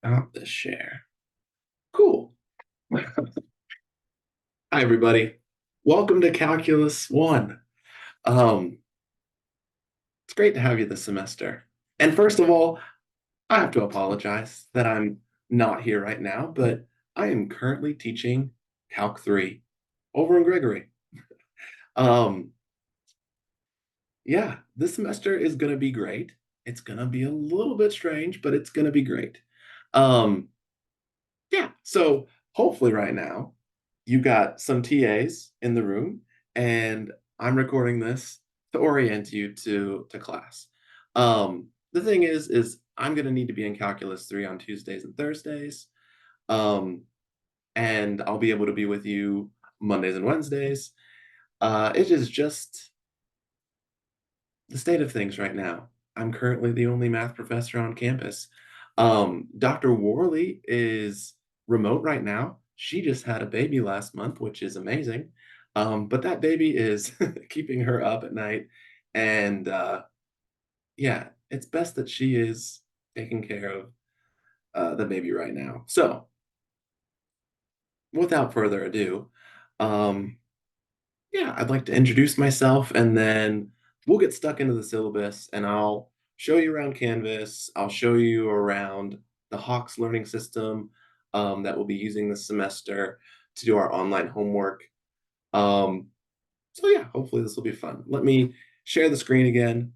Stop the share. Cool. Hi, everybody. Welcome to Calculus 1. Um, it's great to have you this semester. And first of all, I have to apologize that I'm not here right now, but I am currently teaching Calc 3 over in Gregory. Um, yeah, this semester is going to be great. It's going to be a little bit strange, but it's going to be great. Um, Yeah. So hopefully right now you got some TAs in the room and I'm recording this to orient you to class. The thing is I'm going to need to be in Calculus 3 on Tuesdays and Thursdays. Um, and I'll be able to be with you Mondays and Wednesdays. It is just the state of things right now. I'm currently the only math professor on campus. Dr. Worley is remote right now. She just had a baby last month, which is amazing. But that baby is keeping her up at night. And yeah, it's best that she is taking care of the baby right now. So, without further ado, um, yeah, I'd like to introduce myself and then we'll get stuck into the syllabus and I'll show you around Canvas. I'll show you around the Hawks learning system that we'll be using this semester to do our online homework. Um, so yeah, hopefully this will be fun. Let me share the screen again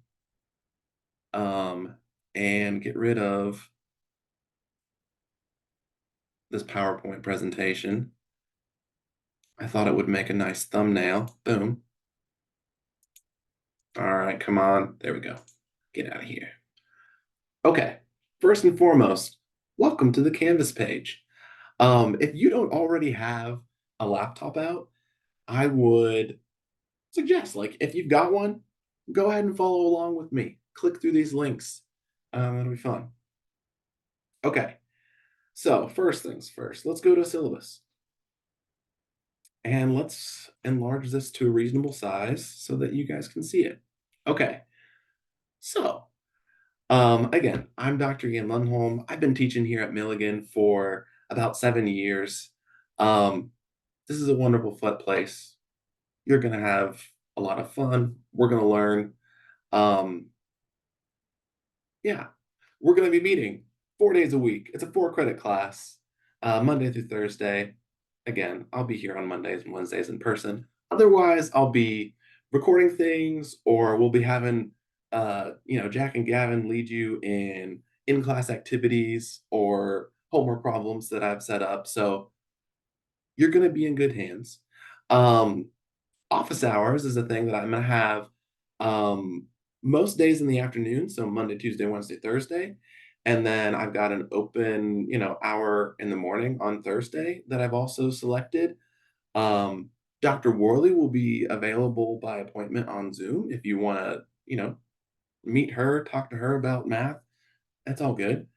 um, and get rid of this PowerPoint presentation. I thought it would make a nice thumbnail. Boom. All right, come on. There we go. Get out of here. Okay, first and foremost, welcome to the Canvas page. If you don't already have a laptop out, I would suggest, like, if you've got one, go ahead and follow along with me. Click through these links. It'll be fun. Okay, so first things first, let's go to syllabus. And let's enlarge this to a reasonable size so that you guys can see it. Okay, so again, I'm Dr. Ian Lundholm. I've been teaching here at Milligan for about 7 years. Um, this is a wonderful flat place. You're going to have a lot of fun. We're going to learn. Um, yeah, we're going to be meeting 4 days a week. It's a 4 credit class, Monday through Thursday. Again, I'll be here on Mondays and Wednesdays in person. Otherwise, I'll be recording things, or we'll be having, Jack and Gavin lead you in class activities or homework problems that I've set up. So you're going to be in good hands. Um, Office hours is a thing that I'm going to have um, most days in the afternoon, so Monday, Tuesday, Wednesday, Thursday. And then I've got an open, hour in the morning on Thursday that I've also selected. Um, Dr. Worley will be available by appointment on Zoom if you want to, meet her, talk to her about math. That's all good.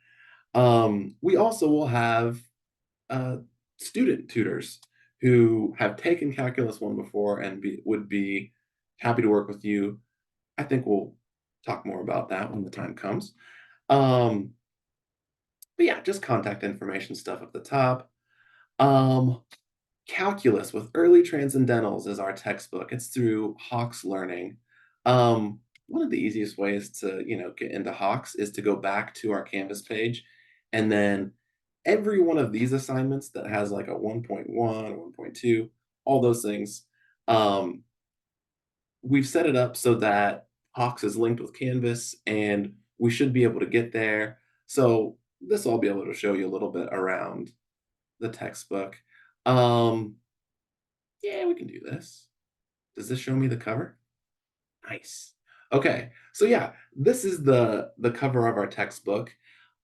We also will have uh, student tutors who have taken Calculus 1 before and would be happy to work with you. I think we'll talk more about that when the time comes. Um, but yeah, just contact information stuff at the top. Um, Calculus with Early Transcendentals is our textbook. It's through Hawks Learning. One of the easiest ways to, get into Hawks is to go back to our Canvas page and then every one of these assignments that has like a 1.1, 1.2, all those things, um, we've set it up so that Hawks is linked with Canvas and we should be able to get there. So this will be able to show you a little bit around the textbook. Um, yeah, we can do this. Does this show me the cover? Nice. Okay, so yeah, this is the cover of our textbook.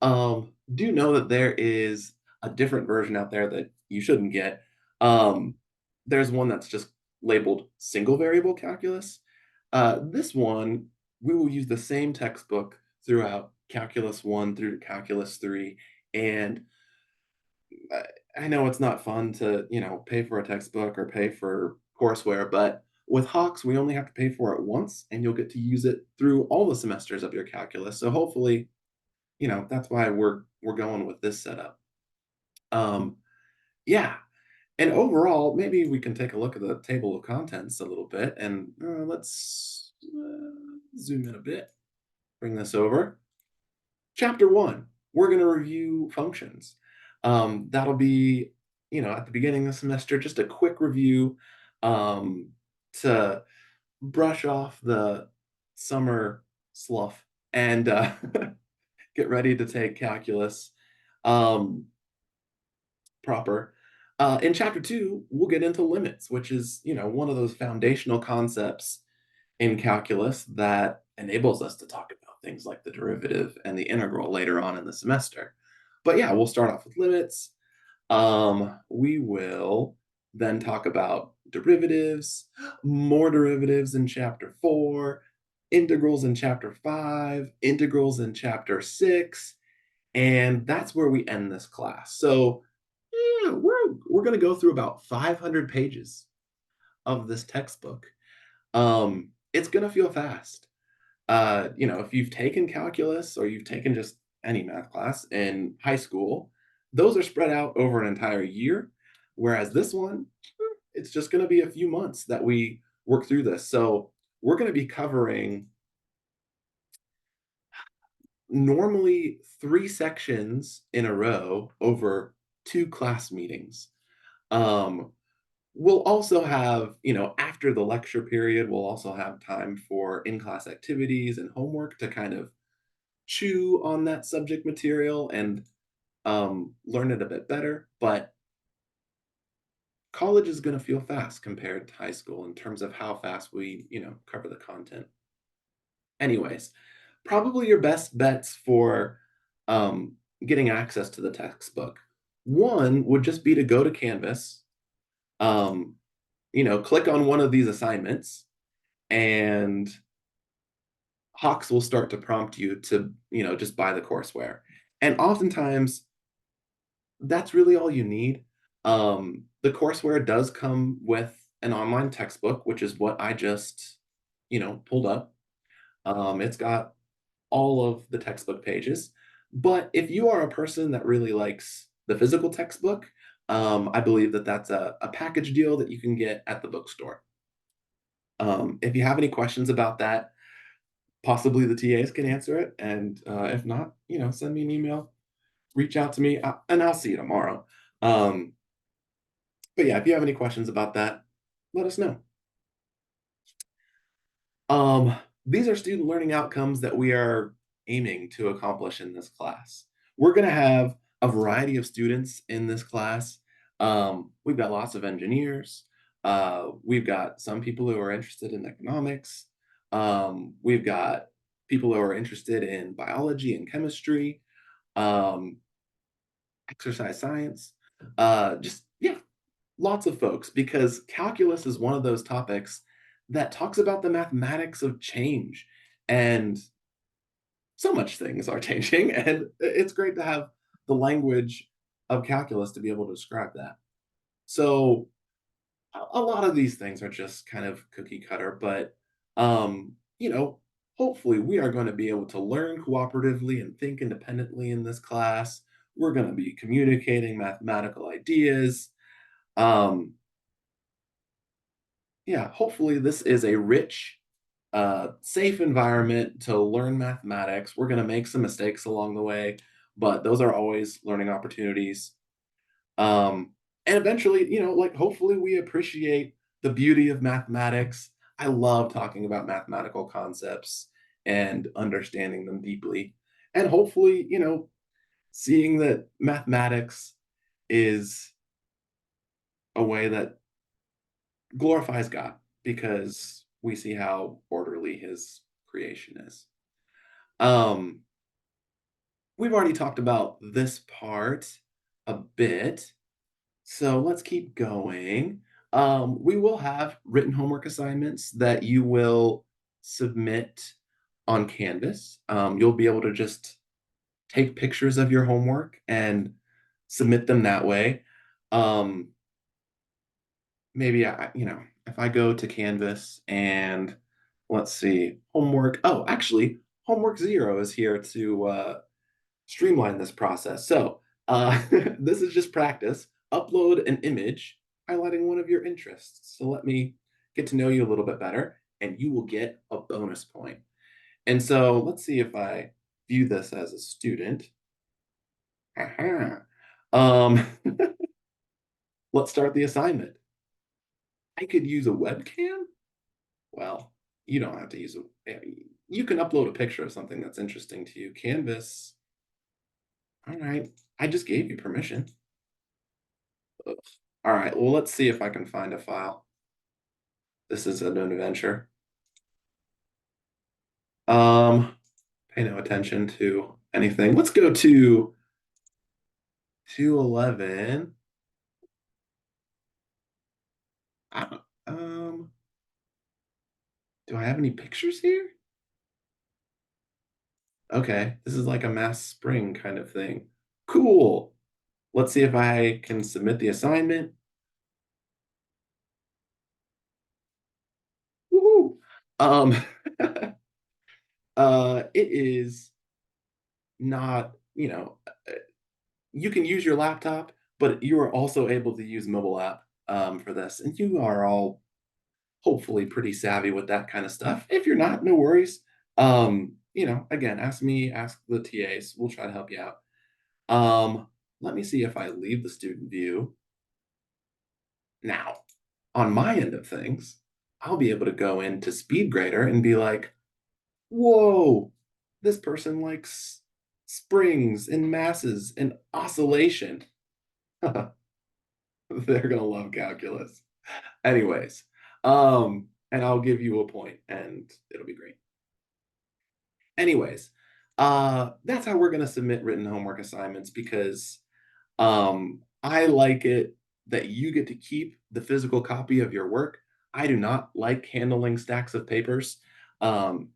Do know that there is a different version out there that you shouldn't get. Um, there's one that's just labeled single variable calculus. This one, we will use the same textbook throughout Calculus 1 through Calculus 3. And I know it's not fun to, pay for a textbook or pay for courseware, but with Hawks, we only have to pay for it once and you'll get to use it through all the semesters of your calculus. So hopefully that's why we're going with this setup. Um, yeah, and overall, maybe we can take a look at the table of contents a little bit, and let's zoom in a bit. Bring this over. Chapter 1, we're gonna review functions. That'll be, at the beginning of the semester, just a quick review, to brush off the summer slough and, get ready to take calculus, um, proper. In chapter 2, we'll get into limits, which is, one of those foundational concepts in calculus that enables us to talk about things like the derivative and the integral later on in the semester. But yeah, we'll start off with limits. We will then talk about derivatives, more derivatives in chapter 4, integrals in chapter 5, integrals in chapter 6, and that's where we end this class. So yeah, we're going to go through about 500 pages of this textbook. It's going to feel fast. If you've taken calculus or you've taken just any math class in high school, those are spread out over an entire year. Whereas this one, it's just going to be a few months that we work through this. So we're going to be covering normally 3 sections in a row over 2 class meetings. Um, we'll also have, after the lecture period, we'll also have time for in class activities and homework to kind of chew on that subject material and learn it a bit better. But college is going to feel fast compared to high school in terms of how fast we, cover the content. Anyways, probably your best bets for getting access to the textbook. One would just be to go to Canvas, um, click on one of these assignments, and Hawks will start to prompt you to, just buy the courseware. And oftentimes, that's really all you need. The courseware does come with an online textbook, which is what I just, pulled up. It's got all of the textbook pages. But if you are a person that really likes the physical textbook, I believe that that's a package deal that you can get at the bookstore. If you have any questions about that, possibly the TAs can answer it. And if not, send me an email, reach out to me, and I'll see you tomorrow. Um, but yeah, if you have any questions about that, let us know. Um, these are student learning outcomes that we are aiming to accomplish in this class. We're going to have a variety of students in this class. We've got lots of engineers. We've got some people who are interested in economics. We've got people who are interested in biology and chemistry, um, exercise science. Just, yeah, lots of folks, because calculus is one of those topics that talks about the mathematics of change. And so much things are changing, and it's great to have the language of calculus to be able to describe that. So a lot of these things are just kind of cookie cutter, but um, you know, hopefully we are going to be able to learn cooperatively and think independently in this class. We're going to be communicating mathematical ideas. Um, yeah, hopefully this is a rich, safe environment to learn mathematics. We're going to make some mistakes along the way, but those are always learning opportunities. Um, and eventually, like hopefully we appreciate the beauty of mathematics. I love talking about mathematical concepts and understanding them deeply. And hopefully, seeing that mathematics is a way that glorifies God, because we see how orderly his creation is. Um, we've already talked about this part a bit, so let's keep going. We will have written homework assignments that you will submit on Canvas. You'll be able to just take pictures of your homework and submit them that way. Um, maybe if I go to Canvas and let's see, homework. Oh, actually, homework 0 is here to streamline this process. So this is just practice. Upload an image highlighting one of your interests. So let me get to know you a little bit better, and you will get a bonus point. And so let's see if I view this as a student. Aha. Um, let's start the assignment. I could use a webcam. Well, you don't have to use you can upload a picture of something that's interesting to you. Canvas. All right. I just gave you permission. Ugh. All right. Well, let's see if I can find a file. This is an adventure. Pay no attention to anything. Let's go to 211. I don't, do I have any pictures here? Okay, this is like a mass spring kind of thing. Cool. Let's see if I can submit the assignment. Woohoo! Um, it is not, you can use your laptop, but you are also able to use mobile app for this, and you are all hopefully pretty savvy with that kind of stuff. If you're not, no worries. Again, ask me, ask the TAs. We'll try to help you out. Let me see if I leave the student view. Now, on my end of things, I'll be able to go into SpeedGrader and be like, whoa, this person likes springs and masses and oscillation. They're gonna love calculus. Anyways, and I'll give you a point and it'll be great. Anyways, that's how we're gonna submit written homework assignments because I like it that you get to keep the physical copy of your work. I do not like handling stacks of papers. Um,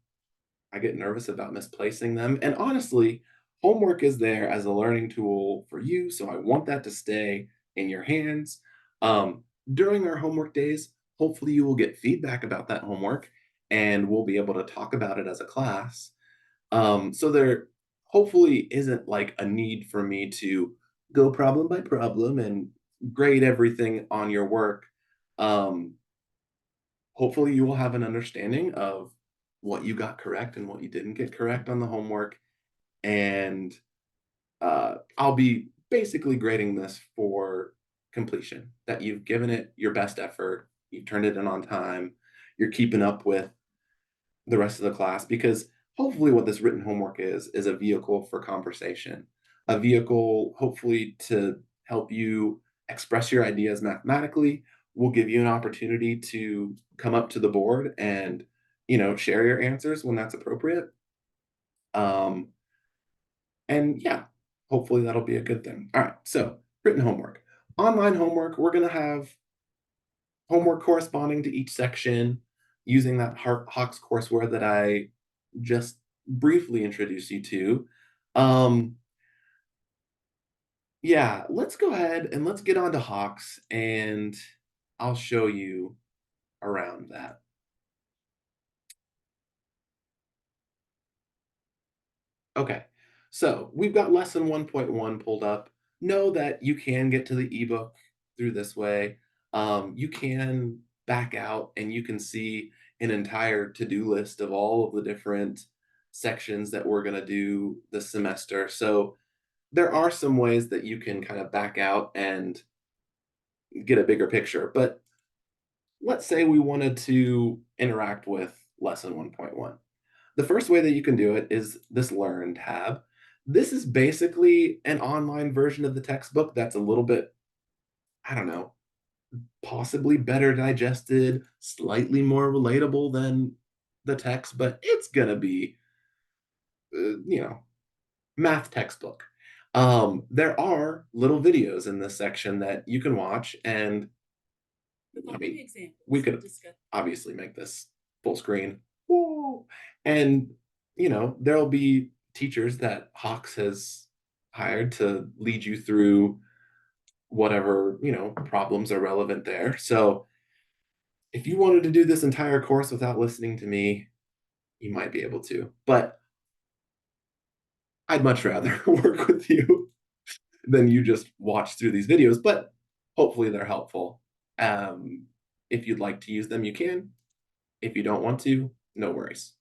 I get nervous about misplacing them. And honestly, homework is there as a learning tool for you. So I want that to stay in your hands. During our homework days, hopefully you will get feedback about that homework and we'll be able to talk about it as a class. So there hopefully isn't like a need for me to go problem by problem and grade everything on your work. Um, Hopefully you will have an understanding of what you got correct and what you didn't get correct on the homework. And I'll be basically grading this for completion, that you've given it your best effort, you've turned it in on time, you're keeping up with the rest of the class because hopefully what this written homework is a vehicle for conversation, a vehicle hopefully to help you express your ideas mathematically. Will give you an opportunity to come up to the board and share your answers when that's appropriate. um, and yeah, hopefully that'll be a good thing. All right, so written homework, online homework, we're going to have homework corresponding to each section using that Hawks courseware that I just briefly introduced you to. Um, yeah, let's go ahead and let's get on to Hawks and I'll show you around that. Okay, so we've got lesson 1.1 pulled up. Know that you can get to the ebook through this way. You can back out and you can see an entire to-do list of all of the different sections that we're going to do this semester. So there are some ways that you can kind of back out and get a bigger picture. But let's say we wanted to interact with lesson 1.1. The first way that you can do it is this Learn tab. This is basically an online version of the textbook that's a little bit, I don't know, possibly better digested, slightly more relatable than the text, but it's gonna be, you know, math textbook. There are little videos in this section that you can watch, and I mean, we could obviously make this full screen. Whoa. And, there'll be teachers that Hawks has hired to lead you through whatever, problems are relevant there. So if you wanted to do this entire course without listening to me, you might be able to. But I'd much rather work with you than you just watch through these videos, but hopefully they're helpful. Um, if you'd like to use them, you can. If you don't want to, no worries.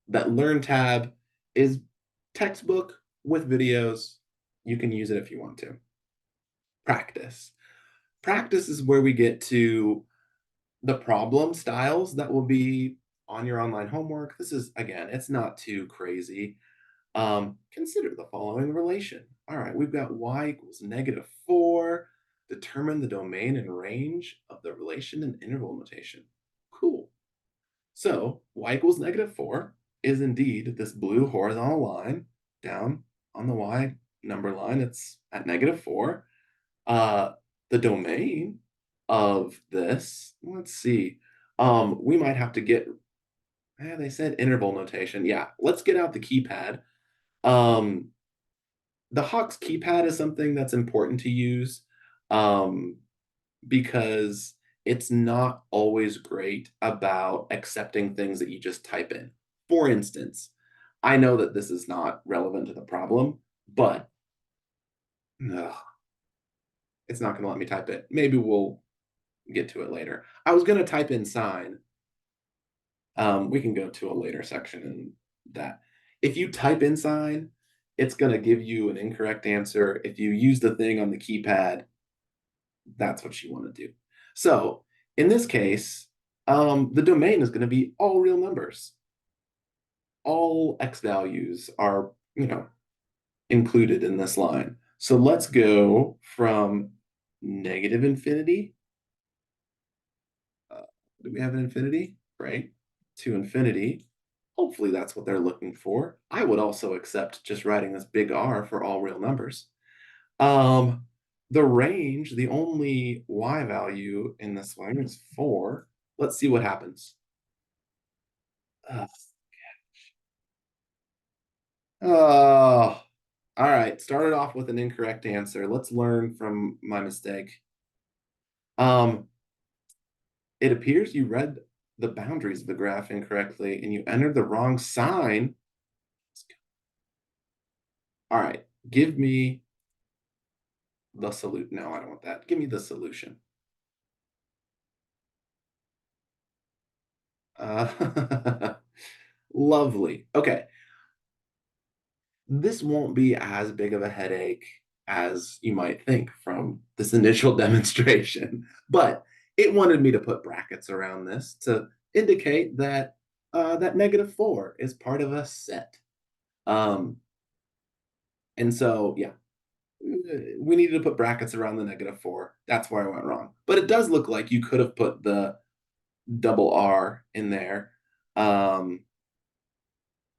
That Learn tab is textbook with videos. You can use it if you want to. Practice. Practice is where we get to the problem styles that will be on your online homework. This is, again, it's not too crazy. Consider the following relation. All right, we've got y equals -4. Determine the domain and range of the relation in interval notation. Cool. So y equals -4 is indeed this blue horizontal line down on the y number line. It's at -4. Uh, the domain of this, let's see. We might have to get, they said interval notation. Yeah, let's get out the keypad. Um, the Hawk's keypad is something that's important to use um, because it's not always great about accepting things that you just type in. For instance, I know that this is not relevant to the problem, but ugh, it's not going to let me type it. Maybe we'll get to it later. I was going to type in sine. We can go to a later section in that. If you type in sine, it's going to give you an incorrect answer. If you use the thing on the keypad, that's what you want to do. So in this case, the domain is going to be all real numbers. All x values are, included in this line. So let's go from -infinity. Do we have an infinity? Right. To infinity. Hopefully that's what they're looking for. I would also accept just writing this big R for all real numbers. Um, the range, the only y value in this one is 4. Let's see what happens. Uh, oh, all right. Started off with an incorrect answer. Let's learn from my mistake. Um, it appears you read the boundaries of the graph incorrectly and you entered the wrong sign. All right. Give me the solution. No, I don't want that. Give me the solution. Lovely. Okay. This won't be as big of a headache as you might think from this initial demonstration, but it wanted me to put brackets around this to indicate that that -4 is part of a set. Um, and so, yeah, we needed to put brackets around the -4. That's where I went wrong. But it does look like you could have put the double R in there. Um,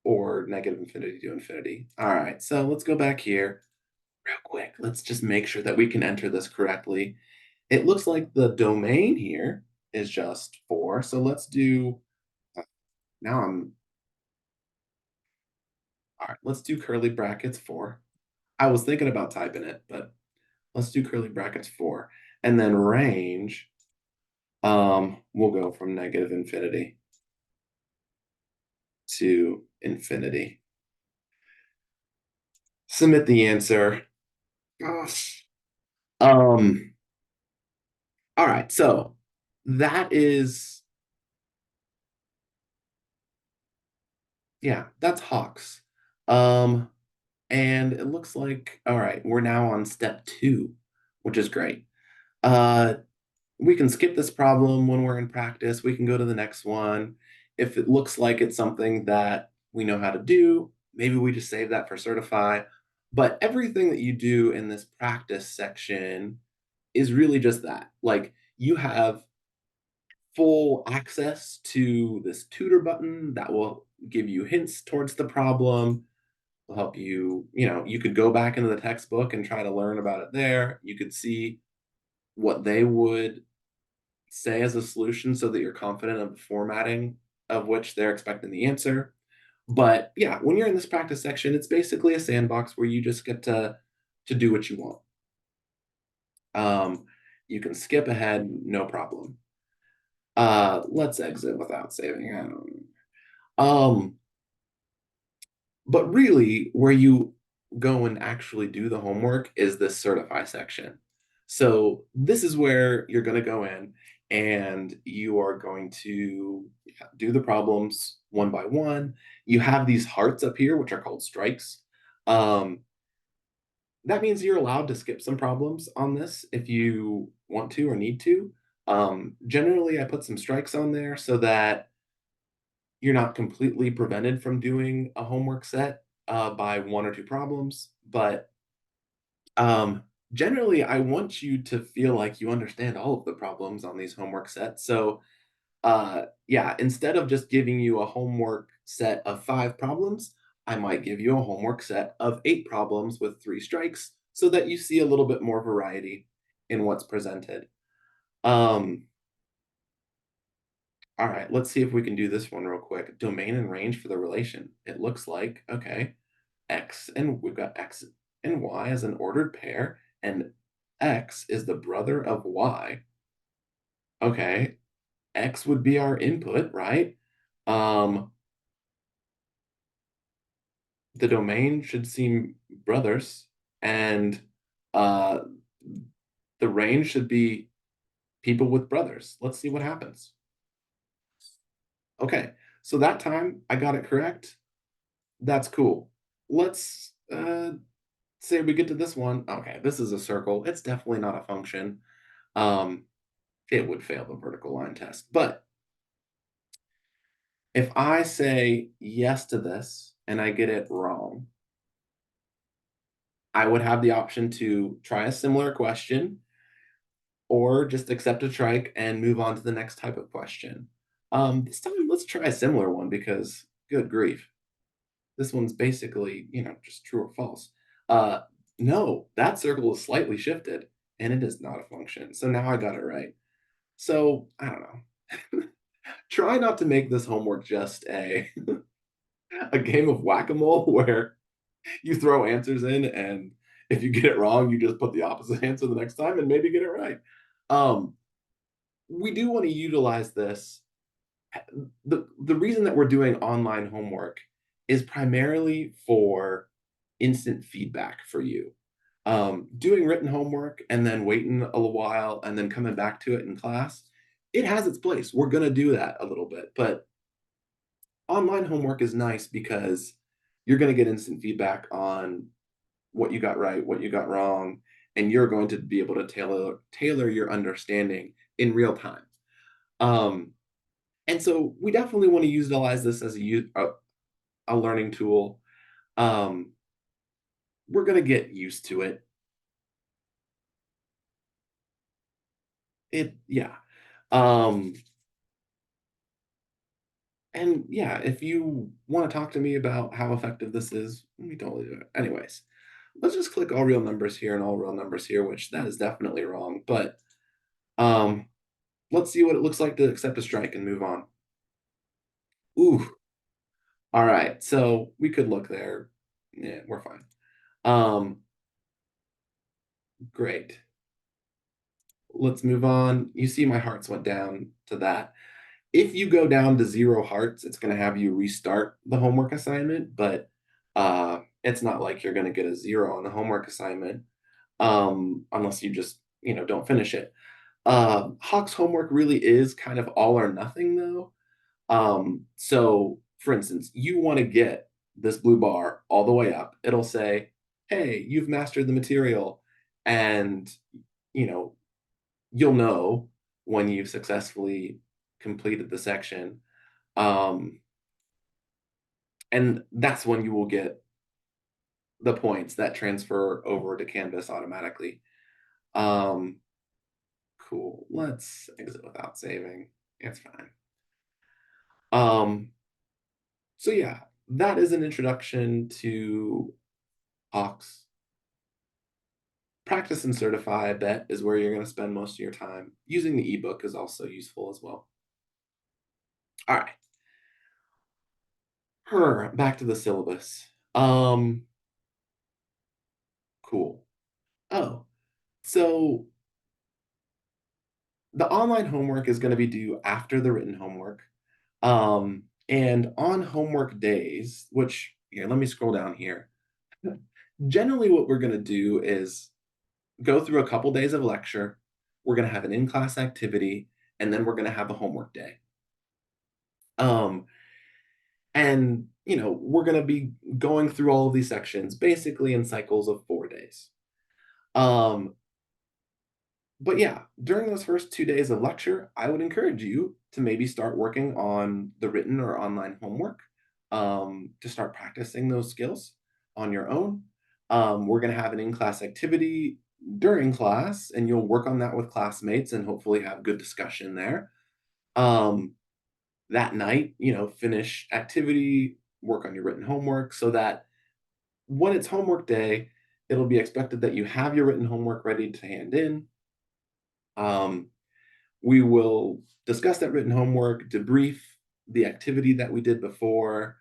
or -infinity to infinity. All right, so let's go back here real quick. Let's just make sure that we can enter this correctly. It looks like the domain here is just 4. So let's do, uh, now I'm, all right, let's do curly brackets 4. I was thinking about typing it, but let's do curly brackets 4. And then range, we'll go from -infinity to infinity. Submit the answer. Gosh. Um, all right, so that is, yeah, that's Hawks. Um, and it looks like, all right, we're now on step 2, which is great. Uh, we can skip this problem when we're in practice. We can go to the next one. If it looks like it's something that we know how to do, maybe we just save that for certify. But everything that you do in this practice section is really just that. Like you have full access to this tutor button that will give you hints towards the problem, will help you, you could go back into the textbook and try to learn about it there. You could see what they would say as a solution so that you're confident of the formatting of which they're expecting the answer. But yeah, when you're in this practice section, it's basically a sandbox where you just get to do what you want. You can skip ahead, no problem. Let's exit without saving. I don't. But really, where you go and actually do the homework is this certify section. So this is where you're going to go in and you are going to do the problems one by one. You have these hearts up here, which are called strikes. Um, that means you're allowed to skip some problems on this if you want to or need to. Generally, I put some strikes on there so that you're not completely prevented from doing a homework set by one or two problems, but um, generally, I want you to feel like you understand all of the problems on these homework sets. So, yeah, instead of just giving you a homework set of 5 problems, I might give you a homework set of 8 problems with 3 strikes so that you see a little bit more variety in what's presented. Um, all right, let's see if we can do this one real quick. Domain and range for the relation. It looks like, okay, X and we've got X and Y as an ordered pair, and X is the brother of Y. Okay, X would be our input, right? Um, the domain should seem brothers, and uh, the range should be people with brothers. Let's see what happens. Okay, so that time I got it correct. That's cool. Let's say we get to this one. Okay, this is a circle. It's definitely not a function. Um, it would fail the vertical line test. But if I say yes to this and I get it wrong, I would have the option to try a similar question or just accept a strike and move on to the next type of question. This time, let's try a similar one because, good grief, this one's basically, just true or false. Uh, no, that circle is slightly shifted and it is not a function. So now I got it right. So I don't know. Try not to make this homework just a game of whack-a-mole where you throw answers in and if you get it wrong, you just put the opposite answer the next time and maybe get it right. Um, we do want to utilize this. The reason that we're doing online homework is primarily for instant feedback for you. Doing written homework and then waiting a little while and then coming back to it in class, it has its place. We're going to do that a little bit, but online homework is nice because you're going to get instant feedback on what you got right, what you got wrong, and you're going to be able to tailor your understanding in real time. Um, and so we definitely want to utilize this as a learning tool. Um, we're going to get used to it. Yeah. Um, and yeah, if you want to talk to me about how effective this is, we totally do it. Anyways, let's just click all real numbers here and all real numbers here, which that is definitely wrong. But um, let's see what it looks like to accept a strike and move on. Ooh, all right. So we could look there. Yeah, we're fine. Um, great. Let's move on. You see my hearts went down to that. If you go down to 0 hearts, it's going to have you restart the homework assignment, but it's not like you're going to get a 0 on the homework assignment unless you just, don't finish it. Hawk's homework really is kind of all or nothing, though. So, for instance, you want to get this blue bar all the way up. It'll say, hey, you've mastered the material. And, you know, you'll know when you've successfully completed the section. Um, and that's when you will get the points that transfer over to Canvas automatically. Um, cool. Let's exit without saving. It's fine. Um, so yeah, that is an introduction to Hawks. Practice and certify, I bet, is where you're going to spend most of your time. Using the ebook is also useful as well. All right. Back to the syllabus. Cool. Oh, so the online homework is going to be due after the written homework. And on homework days, which here, let me scroll down here. Generally, what we're going to do is go through a couple days of lecture. We're going to have an in-class activity, and then we're going to have a homework day. Um, and we're going to be going through all of these sections basically in cycles of 4 days. Um, but yeah, during those first 2 days of lecture, I would encourage you to maybe start working on the written or online homework, to start practicing those skills on your own. We're going to have an in-class activity during class, and you'll work on that with classmates and hopefully have good discussion there. Um, that night, finish activity, work on your written homework so that when it's homework day, it'll be expected that you have your written homework ready to hand in. Um, we will discuss that written homework, debrief the activity that we did before,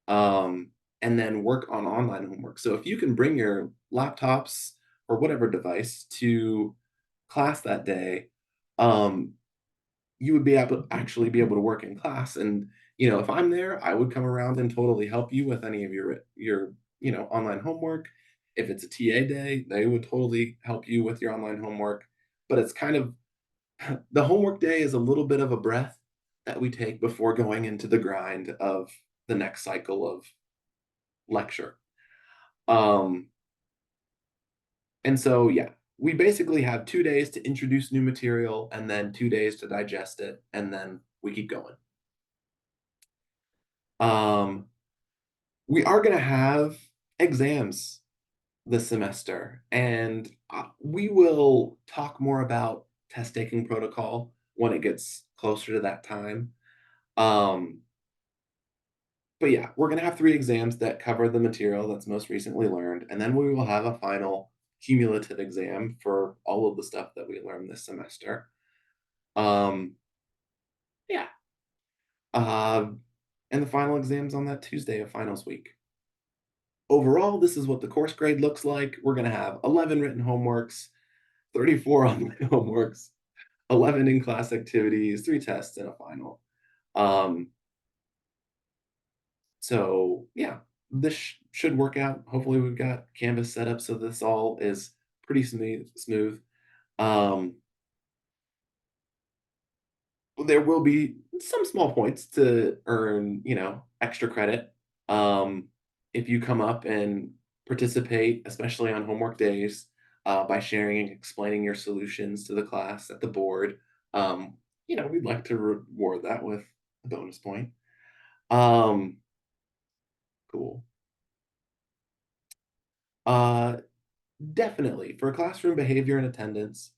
um, and then work on online homework. So if you can bring your laptops or whatever device to class that day, um, you would be able actually be able to work in class. And if I'm there, I would come around and totally help you with any of your online homework. If it's a TA day, they would totally help you with your online homework. But it's kind of the homework day is a little bit of a breath that we take before going into the grind of the next cycle of lecture. Um, and so, yeah, we basically have 2 days to introduce new material and then 2 days to digest it, and then we keep going. Um, we are going to have exams this semester, and we will talk more about test taking protocol when it gets closer to that time. Um, But yeah, we're gonna have 3 exams that cover the material that's most recently learned, and then we will have a final cumulative exam for all of the stuff that we learned this semester. Um, yeah, um, and the final exam's on that Tuesday of finals week. Overall, this is what the course grade looks like. We're gonna have 11 written homeworks, 34 online homeworks, 11 in-class activities, 3 tests, and a final. Um, So yeah, this should work out. Hopefully, we've got Canvas set up so this all is pretty smooth. Um, there will be some small points to earn, extra credit. Um, if you come up and participate, especially on homework days, by sharing and explaining your solutions to the class at the board, we'd like to reward that with a bonus point. Um, cool. Uh, Definitely. For classroom behavior and attendance,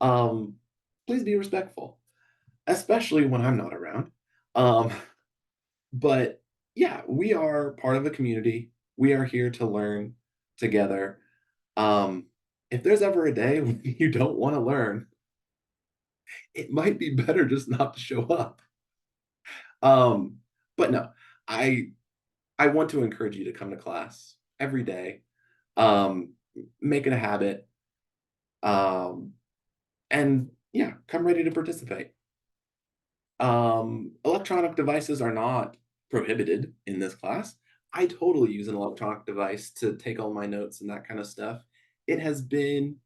um, please be respectful, especially when I'm not around. Um, but yeah, we are part of a community. We are here to learn together. Um, if there's ever a day when you don't want to learn, it might be better just not to show up. Um, but no, I I want to encourage you to come to class every day. Um, make it a habit. Um, and yeah, come ready to participate. Electronic devices are not prohibited in this class. I totally use an electronic device to take all my notes and that kind of stuff. It has been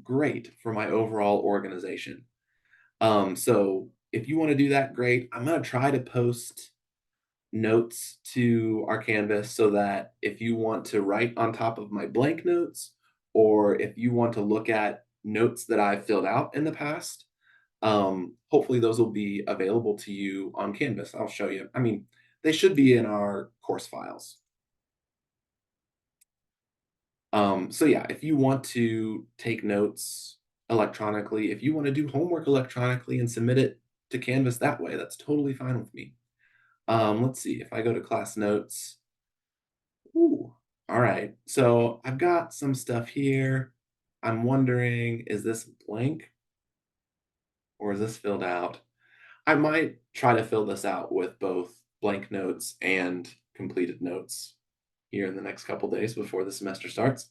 great for my overall organization. So if you want to do that, great. I'm going to try to post notes to our Canvas so that if you want to write on top of my blank notes, or if you want to look at notes that I've filled out in the past, hopefully those will be available to you on Canvas. I'll show you. I mean, they should be in our course files. So yeah, if you want to take notes electronically, if you want to do homework electronically and submit it to Canvas that way, that's totally fine with me. Let's see if I go to class notes. Ooh, all right. So I've got some stuff here. I'm wondering, is this blank or is this filled out? I might try to fill this out with both blank notes and completed notes here in the next couple days before the semester starts.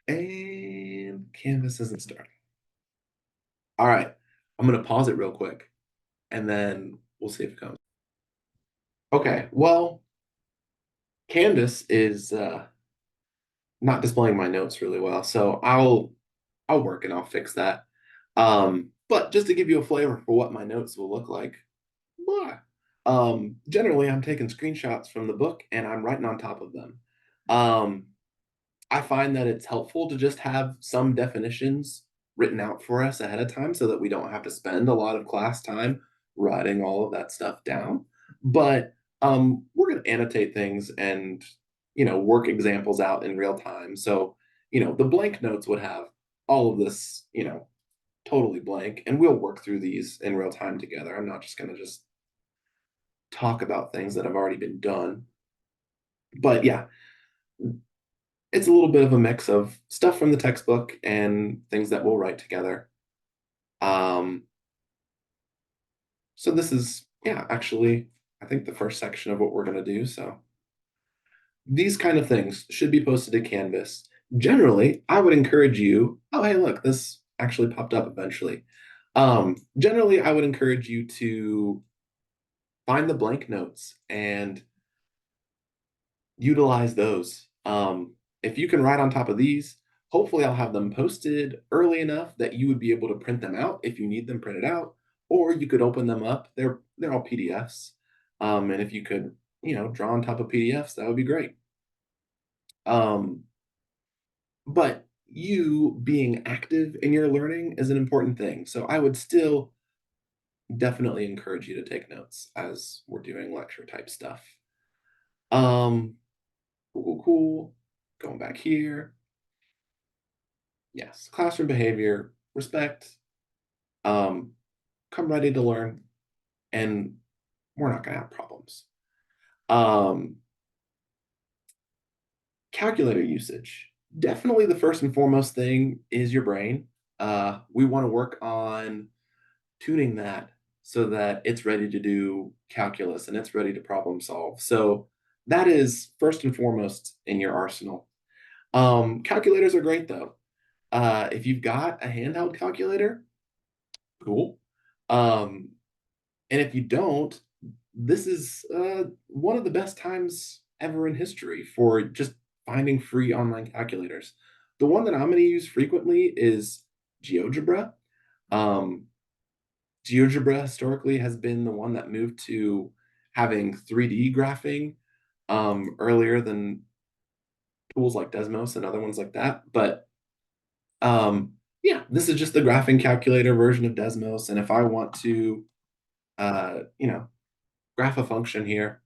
And Canvas isn't starting. All right, I'm gonna pause it real quick and then we'll see if it comes. Okay, well, Canvas is not displaying my notes really well, so I'll work and I'll fix that. But just to give you a flavor for what my notes will look like, blah. Generally, I'm taking screenshots from the book and I'm writing on top of them. Um, I find that it's helpful to just have some definitions written out for us ahead of time so that we don't have to spend a lot of class time writing all of that stuff down. But we're going to annotate things and, work examples out in real time. So, the blank notes would have all of this, totally blank, and we'll work through these in real time together. I'm not just going to just talk about things that have already been done. But yeah, it's a little bit of a mix of stuff from the textbook and things that we'll write together. Um, so this is, yeah, actually, I think the first section of what we're going to do. So these kind of things should be posted to Canvas. Generally, I would encourage you, oh, hey, look, this actually popped up eventually. Generally, I would encourage you to find the blank notes and utilize those. If you can write on top of these, hopefully I'll have them posted early enough that you would be able to print them out if you need them printed out, or you could open them up. They're all PDFs. And if you could, draw on top of PDFs, that would be great. But you being active in your learning is an important thing. So I would still definitely encourage you to take notes as we're doing lecture type stuff. Um, cool. Going back here. Yes, classroom behavior, respect, um, come ready to learn, and we're not going to have problems. Um, Calculator usage. Definitely the first and foremost thing is your brain. We want to work on tuning that so that it's ready to do calculus and it's ready to problem solve. So that is first and foremost in your arsenal. Calculators are great though. If you've got a handheld calculator, cool. Um, and if you don't, this is one of the best times ever in history for just finding free online calculators. The one that I'm going to use frequently is GeoGebra. Um, GeoGebra historically has been the one that moved to having 3D graphing earlier than tools like Desmos and other ones like that. But yeah, this is just the graphing calculator version of Desmos. And if I want to, graph a function here,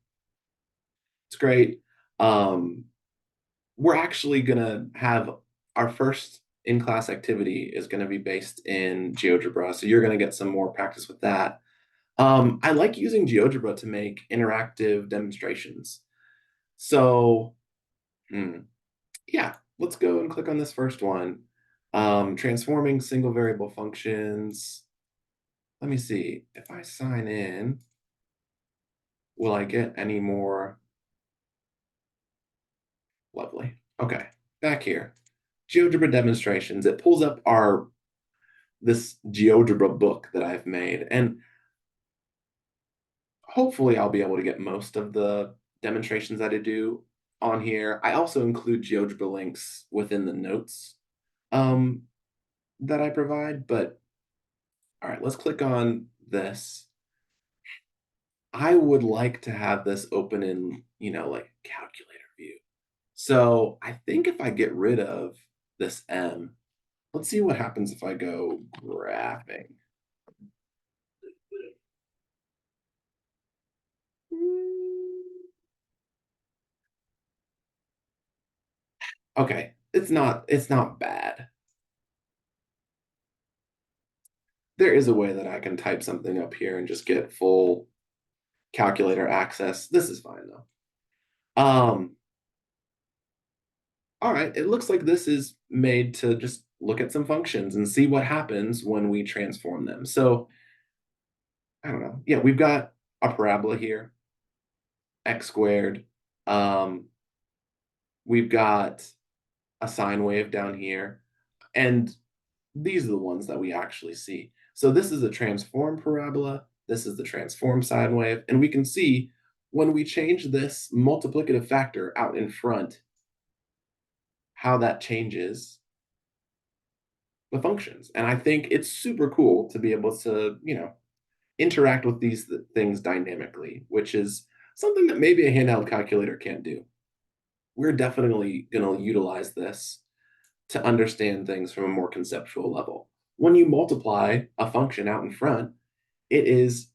it's great. Um, we're actually going to have our first in-class activity is going to be based in GeoGebra. So you're going to get some more practice with that. I like using GeoGebra to make interactive demonstrations. So, yeah, let's go and click on this first one. Transforming single variable functions. Let me see. If I sign in, will I get any more? Lovely. Okay, back here. GeoGebra demonstrations. It pulls up this GeoGebra book that I've made, and hopefully I'll be able to get most of the demonstrations that I do on here. I also include GeoGebra links within the notes um, that I provide. But all right, let's click on this. I would like to have this open in, like calculator view. So I think if I get rid of this M, let's see what happens if I go graphing. Okay, it's not bad. There is a way that I can type something up here and just get full calculator access. This is fine though. All right, it looks like this is made to just look at some functions and see what happens when we transform them. So I don't know. Yeah, we've got a parabola here, x squared. Um, we've got a sine wave down here, and these are the ones that we actually see. So this is a transform parabola. This is the transform sine wave, and we can see when we change this multiplicative factor out in front, how that changes the functions. And I think it's super cool to be able to, interact with these things dynamically, which is something that maybe a handheld calculator can't do. We're definitely going to utilize this to understand things from a more conceptual level. When you multiply a function out in front, it is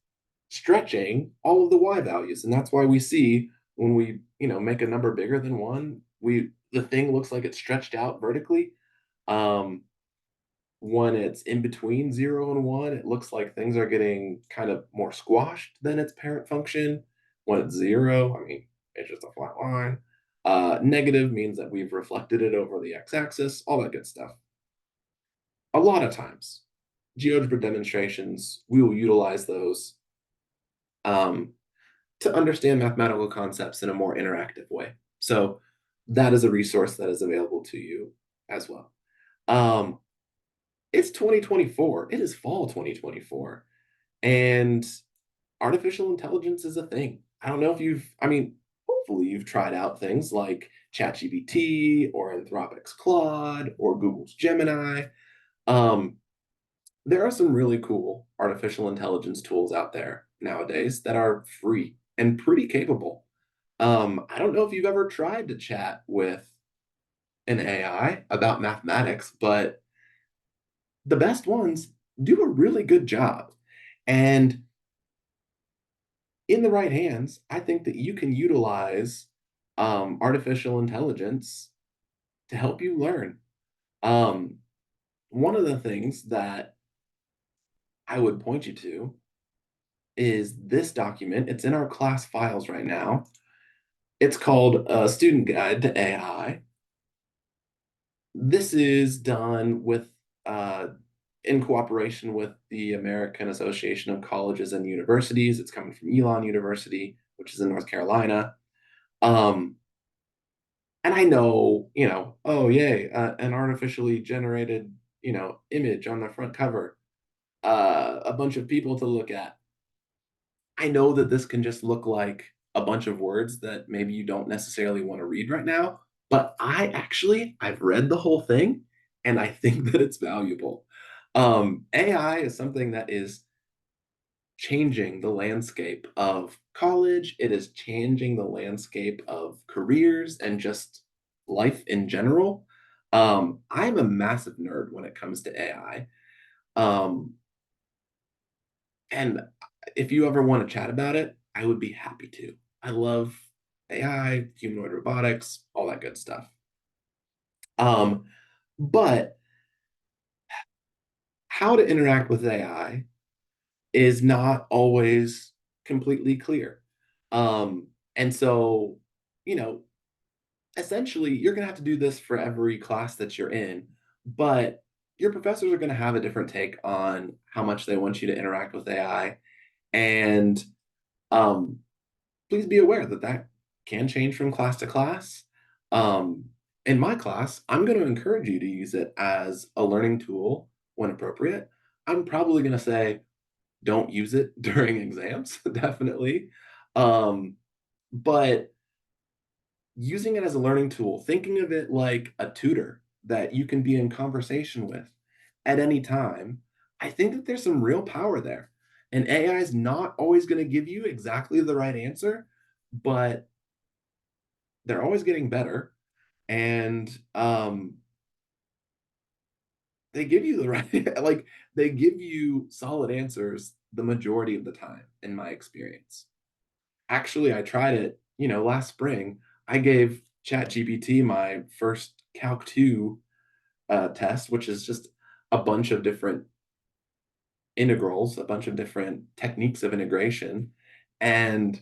stretching all of the y values, and that's why we see when we make a number bigger than one, the thing looks like it's stretched out vertically. Um, when it's in between 0 and 1, it looks like things are getting kind of more squashed than its parent function. When it's 0, I mean, it's just a flat line. Negative means that we've reflected it over the x-axis, all that good stuff. A lot of times, GeoGebra demonstrations, we will utilize those um, to understand mathematical concepts in a more interactive way. So that is a resource that is available to you as well. Um, it's 2024. It is fall 2024. And artificial intelligence is a thing. I don't know if hopefully you've tried out things like ChatGPT or Anthropic's Claude or Google's Gemini. Um, there are some really cool artificial intelligence tools out there nowadays that are free and pretty capable. I don't know if you've ever tried to chat with an AI about mathematics, but the best ones do a really good job. And in the right hands, I think that you can utilize artificial intelligence to help you learn. Um, one of the things that I would point you to is this document. It's in our class files right now. It's called a Student Guide to AI. This is done with in cooperation with the American Association of Colleges and Universities. It's coming from Elon University, which is in North Carolina. Um, and I know, oh yay, an artificially generated, image on the front cover, a bunch of people to look at. I know that this can just look like a bunch of words that maybe you don't necessarily want to read right now, but I've read the whole thing and I think that it's valuable. AI is something that is changing the landscape of college. It is changing the landscape of careers and just life in general. I'm a massive nerd when it comes to AI. Um, and if you ever want to chat about it, I would be happy to. I love AI, humanoid robotics, all that good stuff. But how to interact with AI is not always completely clear. And so, you know, essentially, you're going to have to do this for every class that you're in, but your professors are going to have a different take on how much they want you to interact with AI. And um, please be aware that that can change from class to class. Um, in my class, I'm going to encourage you to use it as a learning tool when appropriate. I'm probably going to say, don't use it during exams, definitely. Um, but using it as a learning tool, thinking of it like a tutor that you can be in conversation with at any time, I think that there's some real power there. And AI is not always going to give you exactly the right answer, but they're always getting better. And they give you the right, like, they give you solid answers the majority of the time, in my experience. Actually, I tried it, last spring. I gave ChatGPT my first Calc 2 test, which is just a bunch of different integrals, a bunch of different techniques of integration. And,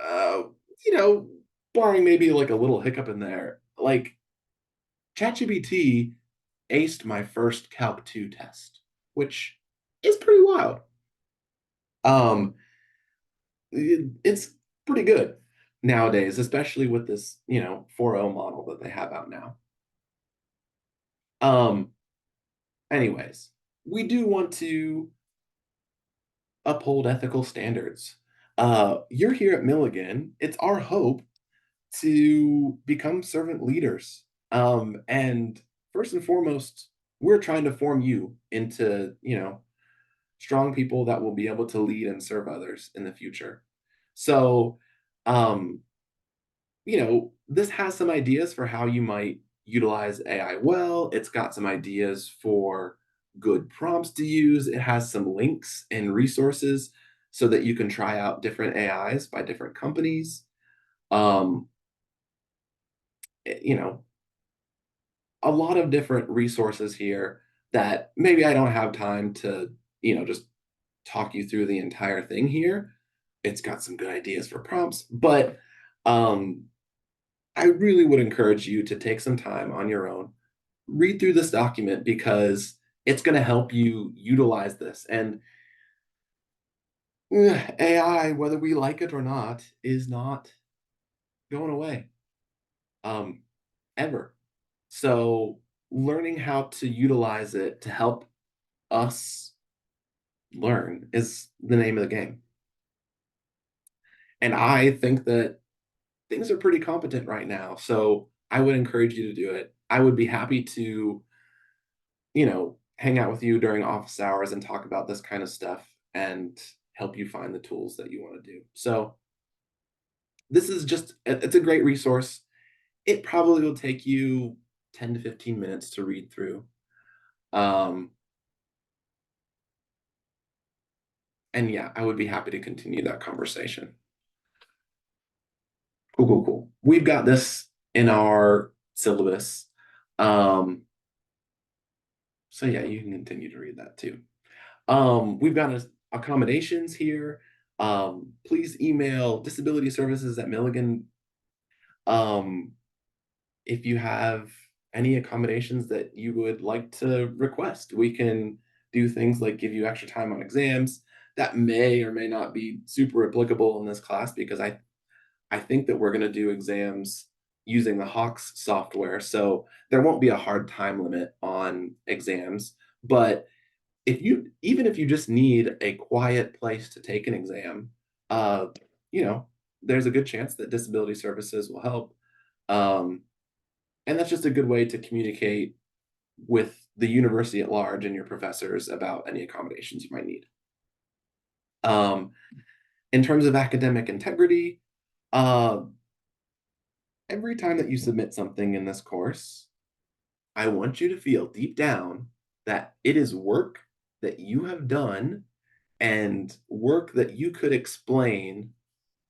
uh, you know, barring maybe like a little hiccup in there, like ChatGPT aced my first Calc 2 test, which is pretty wild. Um, it's pretty good nowadays, especially with this, 4.0 model that they have out now. Um, anyways, we do want to uphold ethical standards. You're here at Milligan. It's our hope to become servant leaders. And first and foremost, we're trying to form you into, strong people that will be able to lead and serve others in the future. So, um, this has some ideas for how you might utilize AI well. It's got some ideas for good prompts to use. It has some links and resources so that you can try out different AIs by different companies. Um, you know, a lot of different resources here that maybe I don't have time to, just talk you through the entire thing here. It's got some good ideas for prompts, but um, I really would encourage you to take some time on your own, read through this document because it's going to help you utilize this. And AI, whether we like it or not, is not going away um, ever. So, learning how to utilize it to help us learn is the name of the game. And I think that things are pretty competent right now. So I would encourage you to do it. I would be happy to, hang out with you during office hours and talk about this kind of stuff and help you find the tools that you want to do. So this is just, it's a great resource. It probably will take you 10 to 15 minutes to read through. Um, and yeah, I would be happy to continue that conversation. Cool, cool, cool. We've got this in our syllabus. Um, so yeah, you can continue to read that too. We've got accommodations here. Please email disability services at Milligan. Um, if you have any accommodations that you would like to request, we can do things like give you extra time on exams. That may or may not be super applicable in this class because I think that we're going to do exams using the Hawks software. So there won't be a hard time limit on exams. But even if you just need a quiet place to take an exam, uh, you know, there's a good chance that disability services will help. Um, and that's just a good way to communicate with the university at large and your professors about any accommodations you might need. Um, in terms of academic integrity, uh, every time that you submit something in this course, I want you to feel deep down that it is work that you have done and work that you could explain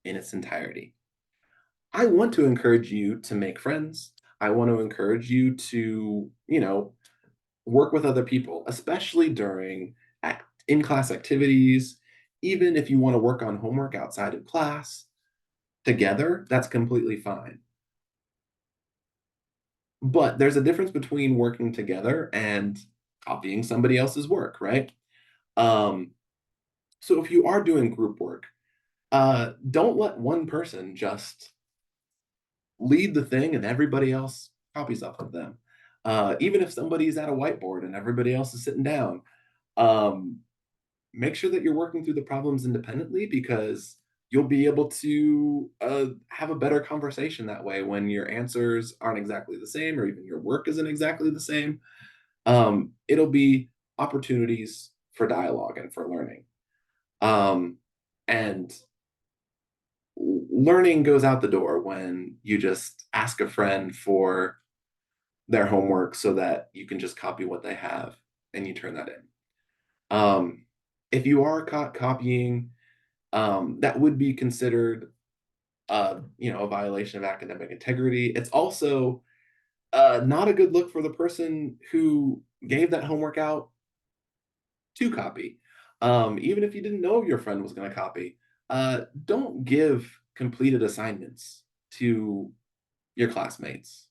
in its entirety. I want to encourage you to make friends. I want to encourage you to, work with other people, especially during in class activities. Even if you want to work on homework outside of class together, that's completely fine. But there's a difference between working together and copying somebody else's work, right? Um, so if you are doing group work, don't let one person just lead the thing and everybody else copies off of them. Even if somebody's at a whiteboard and everybody else is sitting down, um, make sure that you're working through the problems independently because you'll be able to have a better conversation that way when your answers aren't exactly the same or even your work isn't exactly the same. It'll be opportunities for dialogue and for learning. And learning goes out the door when you just ask a friend for their homework so that you can just copy what they have and you turn that in. If you are caught copying, that would be considered, a violation of academic integrity. It's also not a good look for the person who gave that homework out to copy. Even if you didn't know your friend was going to copy, don't give completed assignments to your classmates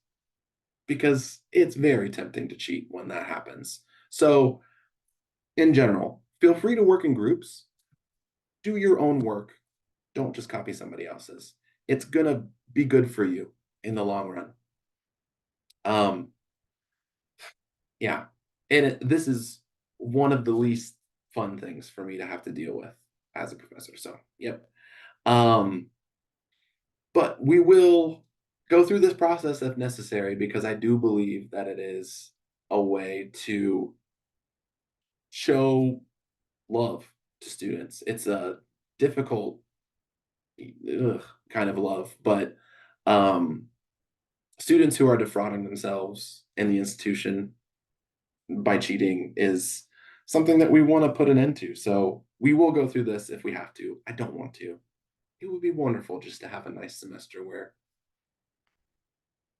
because it's very tempting to cheat when that happens. So, in general, feel free to work in groups, do your own work, don't just copy somebody else's. It's going to be good for you in the long run. Um, yeah. This is one of the least fun things for me to have to deal with as a professor. So, yep. Um, but we will go through this process if necessary because I do believe that it is a way to show love to students. It's a difficult kind of love, but um, students who are defrauding themselves in the institution by cheating is something that we want to put an end to. So we will go through this if we have to. I don't want to. It would be wonderful just to have a nice semester where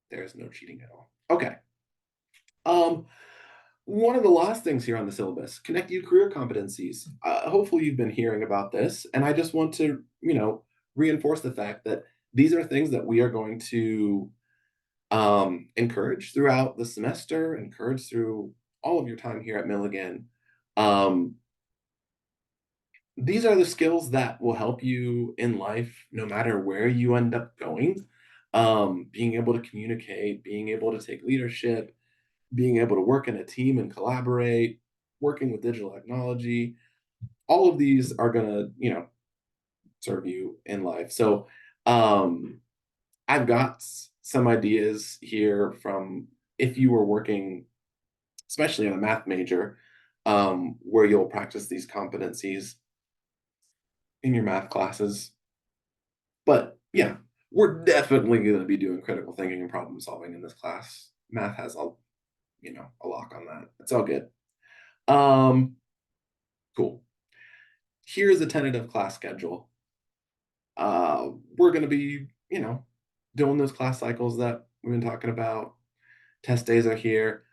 there is no cheating at all. Okay. Um, One of the last things here on the syllabus, connect you career competencies. Hopefully you've been hearing about this, and I just want to, reinforce the fact that these are things that we are going to encourage throughout the semester, encourage through all of your time here at Milligan. Um, these are the skills that will help you in life, no matter where you end up going. Being able to communicate, being able to take leadership, being able to work in a team and collaborate, working with digital technology, all of these are going to, serve you in life. So, um, I've got some ideas here from if you were working, especially in a math major, where you'll practice these competencies in your math classes. But yeah, we're definitely going to be doing critical thinking and problem solving in this class. Math has a lock on that. It's all good. Um, cool. Here's a tentative class schedule. We're going to be, doing those class cycles that we've been talking about. Test days are here.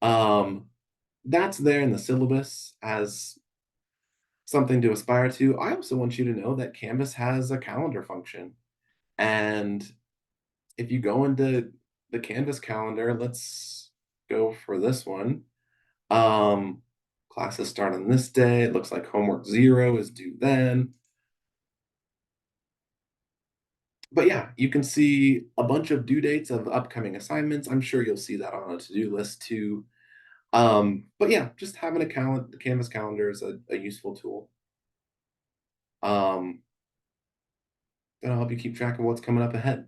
Um, that's there in the syllabus as something to aspire to. I also want you to know that Canvas has a calendar function. And if you go into the Canvas calendar, let's go for this one. Um, Classes start on this day. It looks like homework 0 is due then. But yeah, you can see a bunch of due dates of upcoming assignments. I'm sure you'll see that on a to-do list too. But yeah, just having a calendar, the Canvas calendar is a useful tool. Um, that'll help you keep track of what's coming up ahead.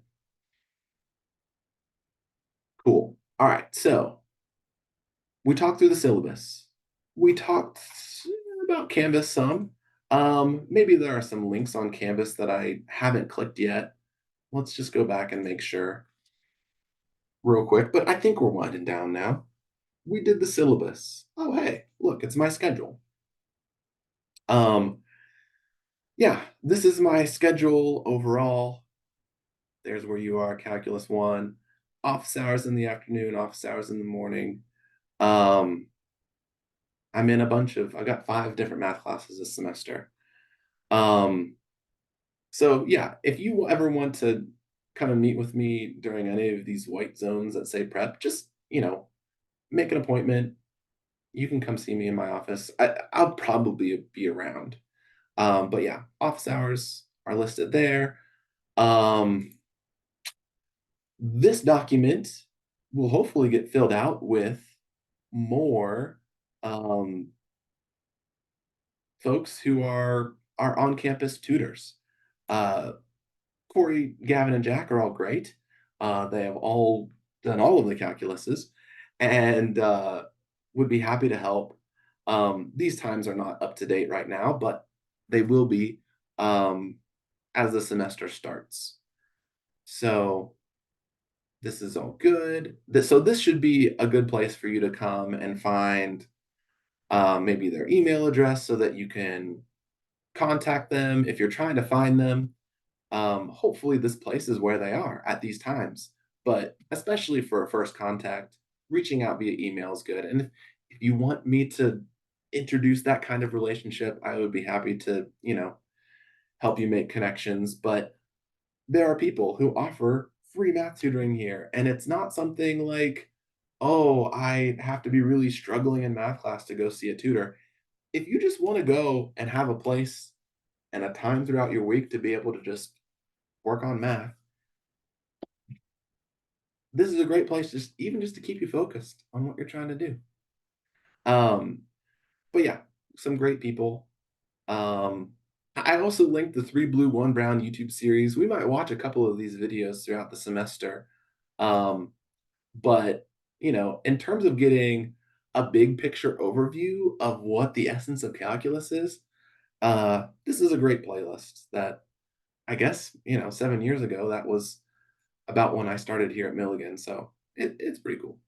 Cool. All right, so we talked through the syllabus. We talked about Canvas some. Maybe there are some links on Canvas that I haven't clicked yet. Let's just go back and make sure real quick. But I think we're winding down now. We did the syllabus. Oh, hey, look, it's my schedule. Um, yeah, this is my schedule overall. There's where you are, Calculus 1, office hours in the afternoon, office hours in the morning. Um, I got 5 different math classes this semester. Um, so yeah, if you ever want to kind of meet with me during any of these white zones that say prep, just, make an appointment. You can come see me in my office. I'll probably be around. But yeah, office hours are listed there. Um, this document will hopefully get filled out with more um, folks who are our on-campus tutors. Uh, Corey, Gavin, and Jack are all great. They have all done all of the calculuses and would be happy to help. These times are not up to date right now, but they will be um, as the semester starts. So this is all good. So this should be a good place for you to come and find maybe their email address so that you can contact them if you're trying to find them. Hopefully, this place is where they are at these times. But especially for a first contact, reaching out via email is good. And if you want me to introduce that kind of relationship, I would be happy to, help you make connections. But there are people who offer free math tutoring here. And it's not something like, oh, I have to be really struggling in math class to go see a tutor. If you just want to go and have a place and a time throughout your week to be able to just work on math, this is a great place just to keep you focused on what you're trying to do. Um, but yeah, some great people. Um, I also linked the 3 Blue, 1 Brown YouTube series. We might watch a couple of these videos throughout the semester. Um, but, in terms of getting a big picture overview of what the essence of calculus is, this is a great playlist that I guess, 7 years ago, that was about when I started here at Milligan, so it's pretty cool.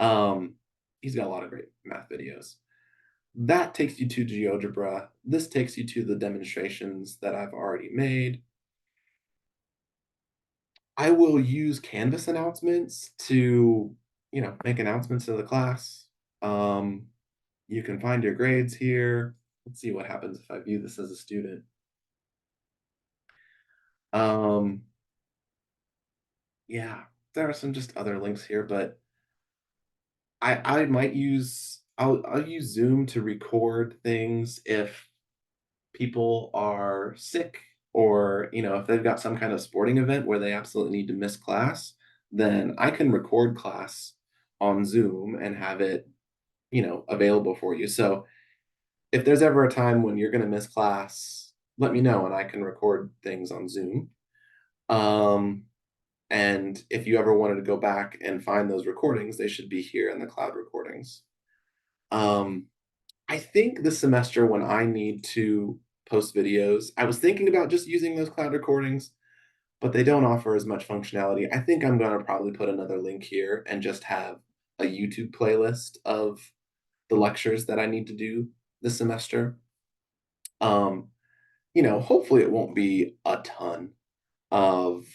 Um, he's got a lot of great math videos. That takes you to GeoGebra. This takes you to the demonstrations that I've already made. I will use Canvas announcements to, make announcements to the class. Um, you can find your grades here. Let's see what happens if I view this as a student. Um, yeah, there are some just other links here, but I might use I'll use Zoom to record things if people are sick or, if they've got some kind of sporting event where they absolutely need to miss class, then I can record class on Zoom and have it, available for you. So if there's ever a time when you're going to miss class, let me know and I can record things on Zoom. Um, and if you ever wanted to go back and find those recordings, they should be here in the cloud recordings. Um, I think this semester when I need to post videos, I was thinking about just using those cloud recordings, but they don't offer as much functionality. I think I'm going to probably put another link here and just have a YouTube playlist of the lectures that I need to do this semester. Um, hopefully it won't be a ton of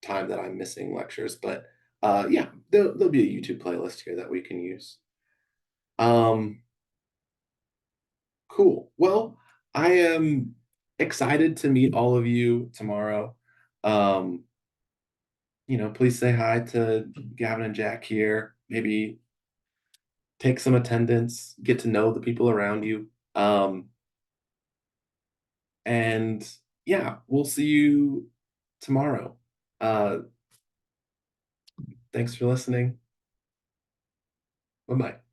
time that I'm missing lectures, but yeah, there'll be a YouTube playlist here that we can use. Um, Cool. Well, I am excited to meet all of you tomorrow. Um, please say hi to Gavin and Jack here. Maybe take some attendance, get to know the people around you. Um, and yeah, we'll see you tomorrow. Uh, thanks for listening. Bye bye.